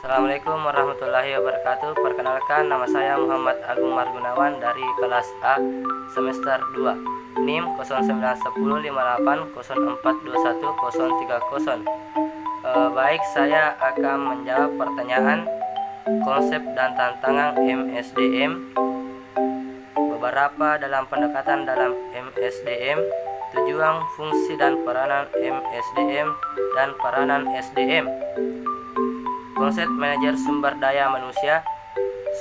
Assalamualaikum warahmatullahi wabarakatuh. Perkenalkan, nama saya Muhammad Agung Margunawan dari kelas A semester 2, NIM 091058042130. Baik, saya akan menjawab pertanyaan konsep dan tantangan MSDM, beberapa dalam pendekatan dalam MSDM, tujuan, fungsi dan peranan MSDM dan peranan SDM. Konsep manajer sumber daya manusia.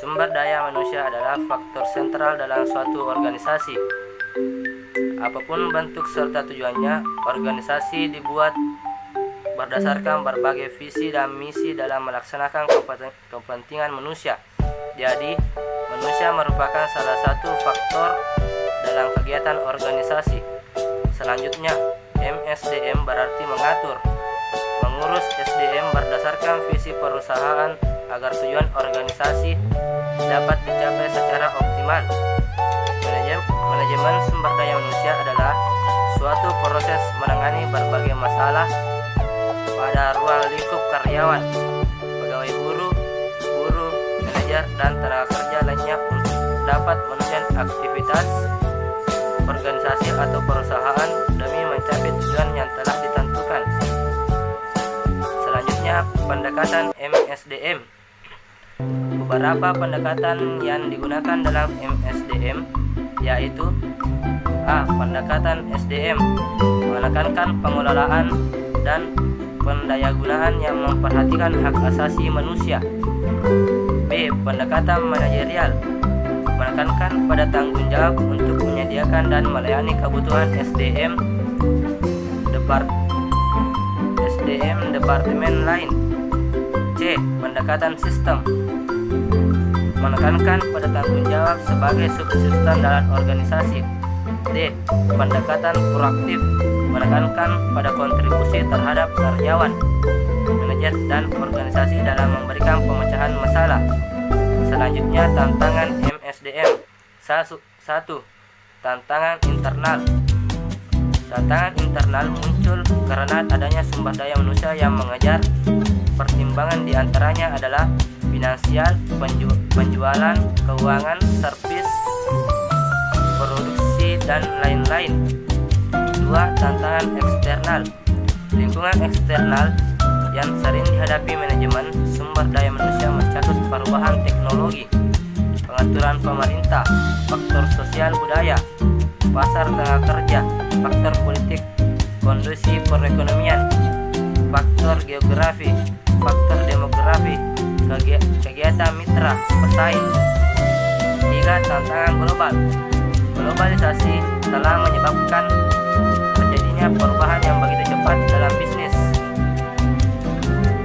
Sumber daya manusia adalah faktor sentral dalam suatu organisasi. Apapun bentuk serta tujuannya, organisasi dibuat berdasarkan berbagai visi dan misi dalam melaksanakan kepentingan manusia. Jadi, manusia merupakan salah satu faktor dalam kegiatan organisasi. Selanjutnya, MSDM berarti mengatur, mengurus SDM berdasarkan visi perusahaan agar tujuan organisasi dapat dicapai secara optimal. Manajemen sumber daya manusia adalah suatu proses menangani berbagai masalah pada ruang lingkup karyawan, pegawai guru, manajer, dan tenaga kerja lainnya untuk dapat menunjang aktivitas organisasi atau perusahaan demi mencapai tujuan yang telah ditentukan. Selanjutnya, pendekatan MSDM. Beberapa pendekatan yang digunakan dalam MSDM yaitu: A. Pendekatan SDM, menekankan pengelolaan dan pendayagunaan yang memperhatikan hak asasi manusia. B. Pendekatan manajerial, menekankan pada tanggung jawab untuk menyediakan dan melayani kebutuhan SDM departemen lain. C. Pendekatan sistem, menekankan pada tanggung jawab sebagai subsistem dalam organisasi. D. Pendekatan proaktif, menekankan pada kontribusi terhadap karyawan, manajer, dan organisasi dalam memberikan pemecahan masalah. Selanjutnya, tantangan MSDM. 1. Tantangan internal. Tantangan internal muncul karena adanya sumber daya manusia yang mengejar. Pertimbangan diantaranya adalah finansial, penjualan, keuangan, servis, produksi, dan lain-lain. 2. Tantangan eksternal. Lingkungan eksternal yang sering dihadapi manajemen sumber daya manusia mencakup perubahan teknologi, pengaturan pemerintah, faktor sosial budaya, pasar tenaga kerja, faktor politik, kondisi perekonomian, faktor geografi, faktor demografi, kegiatan mitra, pesaing. 3. Tantangan global. Globalisasi telah menyebabkan terjadinya perubahan yang begitu cepat dalam bisnis,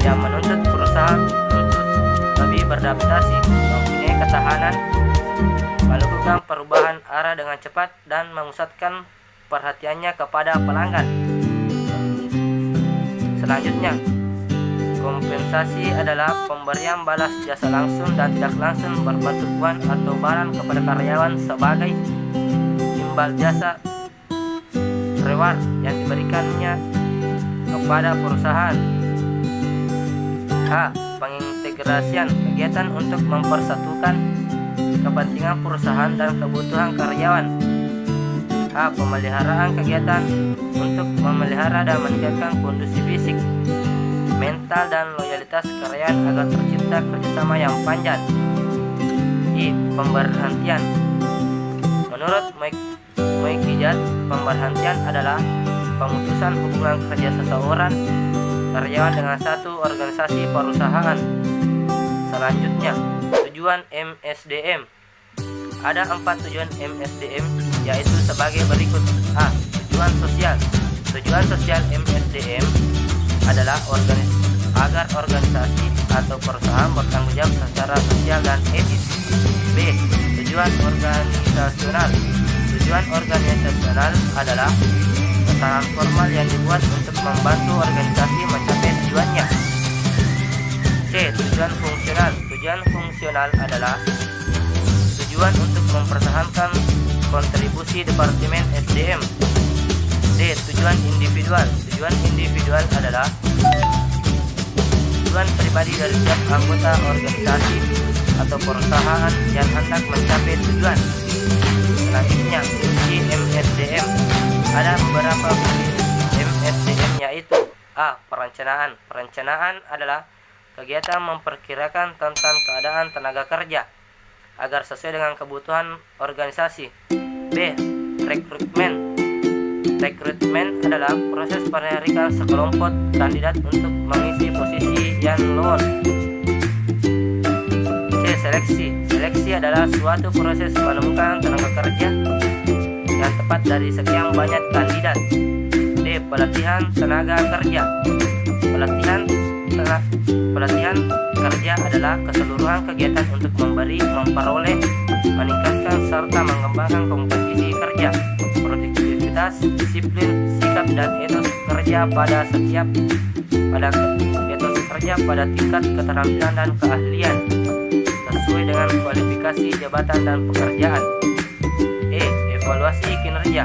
yang menuntut perusahaan untuk lebih beradaptasi, mempunyai ketahanan, melakukan perubahan arah dengan cepat, dan memusatkan perhatiannya kepada pelanggan. Selanjutnya, kompensasi adalah pemberian balas jasa langsung dan tidak langsung berbentuk uang atau barang kepada karyawan sebagai imbal jasa reward yang diberikannya kepada perusahaan. A. Pengintegrasian kegiatan untuk mempersatukan kepentingan perusahaan dan kebutuhan karyawan. A. Pemeliharaan kegiatan untuk memelihara dan meningkatkan kondisi fisik, mental, dan loyalitas karyawan agar tercipta kerjasama yang panjang. I. Pemberhentian. Menurut Moikijat, pemberhentian adalah pemutusan hubungan kerja seseorang karyawan dengan satu organisasi perusahaan. Selanjutnya, tujuan MSDM. Ada 4 tujuan MSDM, yaitu sebagai berikut. A. Tujuan sosial. Tujuan sosial MSDM adalah agar organisasi atau perusahaan bertanggung jawab secara sosial dan etis. B. Tujuan organisasional. Tujuan organisasional adalah kesalahan formal yang dibuat untuk membantu organisasi mencapai tujuannya. C. Tujuan fungsional. Tujuan fungsional adalah tujuan untuk mempertahankan kontribusi Departemen SDM. D. Tujuan individual. Tujuan individual adalah tujuan pribadi dari setiap anggota organisasi atau perusahaan yang hendak mencapai tujuan. Selanjutnya, fungsi MSDM. Ada beberapa fungsi MSDM, yaitu A. Perencanaan. Perencanaan adalah kegiatan memperkirakan tentang keadaan tenaga kerja agar sesuai dengan kebutuhan organisasi. B. Rekrutmen. Rekrutmen adalah proses penarikan sekelompok kandidat untuk mengisi posisi yang lowes. C. Seleksi. Seleksi adalah suatu proses menemukan tenaga kerja yang tepat dari sekian banyak kandidat. D. Pelatihan tenaga kerja. Pelatihan kerja adalah keseluruhan kegiatan untuk memberi, memperoleh, meningkatkan serta mengembangkan kompetensi kerja, produktivitas, disiplin, sikap dan etos kerja pada tingkat keterampilan dan keahlian sesuai dengan kualifikasi jabatan dan pekerjaan. E. Evaluasi kinerja.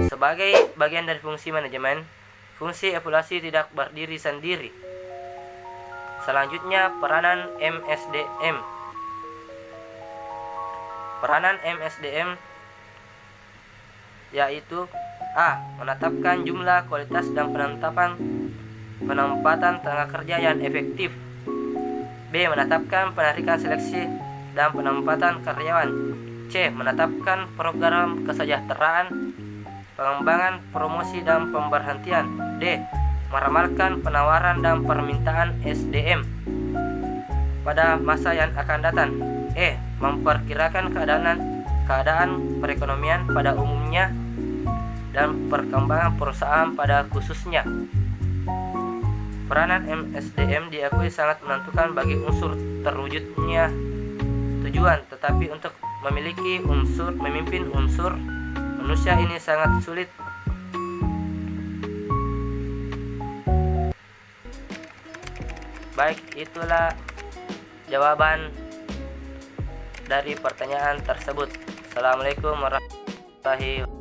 Sebagai bagian dari fungsi manajemen, fungsi evaluasi tidak berdiri sendiri. Selanjutnya, peranan MSDM. Peranan MSDM yaitu A. Menetapkan jumlah, kualitas, dan penempatan tenaga kerja yang efektif. B. Menetapkan penarikan, seleksi, dan penempatan karyawan. C. Menetapkan program kesejahteraan, pengembangan, promosi, dan pemberhentian. D. Meramalkan penawaran dan permintaan SDM pada masa yang akan datang. E. Memperkirakan keadaan perekonomian pada umumnya dan perkembangan perusahaan pada khususnya. Peranan MSDM diakui sangat menentukan bagi unsur terwujudnya tujuan, tetapi untuk memimpin unsur manusia ini sangat sulit. Baik, itulah jawaban dari pertanyaan tersebut. Assalamualaikum warahmatullahi wabarakatuh.